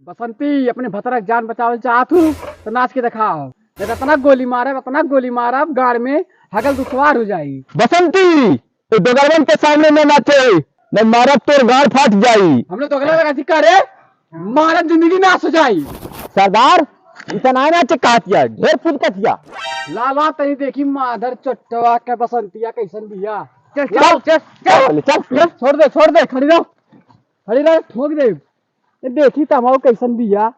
बसंती अपने भतरक जान बचावल चाहत हूँ तो नाच के दिखाओ। इतना गोली मारब गाड़ में हगल दुश्वार हो जाई। बसंती तो दोगलवन के सामने न नाचे, न मारब तोर गाड़ फाट जाई। हमने तो अगला लगा करे मारब जिंदगी नाश हो जाई। सरदार इतना नाचे कहतिया ढेर फूट कथिया। लाला तनी देखी माधर चट्टवा के बसंतिया कैसन बिया। चल चल चल चल छोड़ दे खड़ी रहो ठोक दे। ये देखी तमाओ कैसन बिया।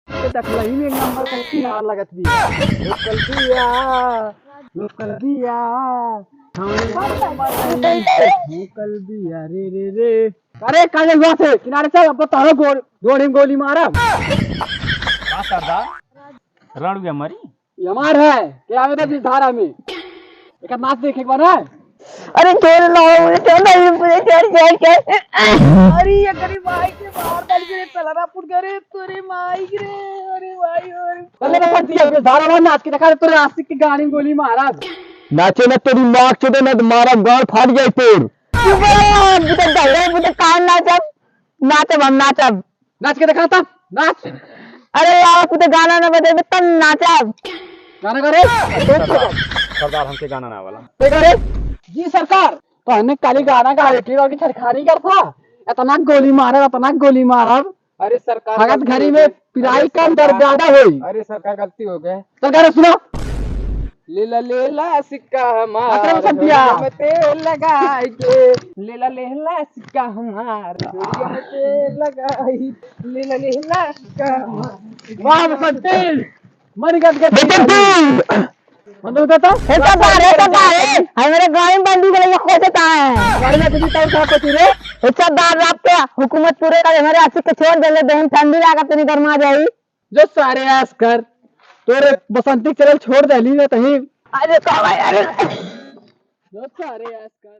देखलही में एक नंबर का किनार लगत बिया। लोकल बिया लोकल बिया रे। अरे काले हुआ थे किनारे से अब तारो गोली मारब। सरदार रण भी हमारी ये हमार है क्या में इस धारा में एक नाच देखे बना है। अरे छोड़ लो मुझे चल अरे ये गरीब भाई के बाहर डाल के तलरा पुट करे तोरे माई रे। अरे भाई चले ना दिया ये धारा में नाच के दिखा तोरे आशिक की गाड़ी में गोली मारा। नाचे न तेरी मार चोदे न मारा गाड़ फाट जाए तोर। मुझे कान नाचब हम नाचब। नाच के दिखा तब नाच। अरे यार कुछ गाना न बजे तब नाचब। गाना करे सरदार हमसे गाना ना वाला ते करे जी सरकार तो हमने काली गाना गा रही और की छड़खानी कर था। इतना गोली मारब अरे सरकार भगत घरी में पिराई कम दर ज्यादा हुई। अरे सरकार गलती हो गए। सरकार सुनो लेला सिक्का अकरम संतिया। हमारा में तेल लगाई के लेला सिक्का हमारा चोरिया में तेल लगाई लेला सिक्का हमारा। वाह बसंती मर गए बंदूक देता ऐसा बारे हमारे गांव में बंदूक लेके खोजता है। गाड़ी में तुझी तब था पति रे। ऐसा दार रात पे हुकूमत पूरे का हमारे आशिक के छोड़ दे बहन ठंडी लागत तेरी गरमा जाई। जो सारे ऐस कर तोरे बसंती चल छोड़ दे ली तही। अरे का भाई अरे जो सारे ऐस कर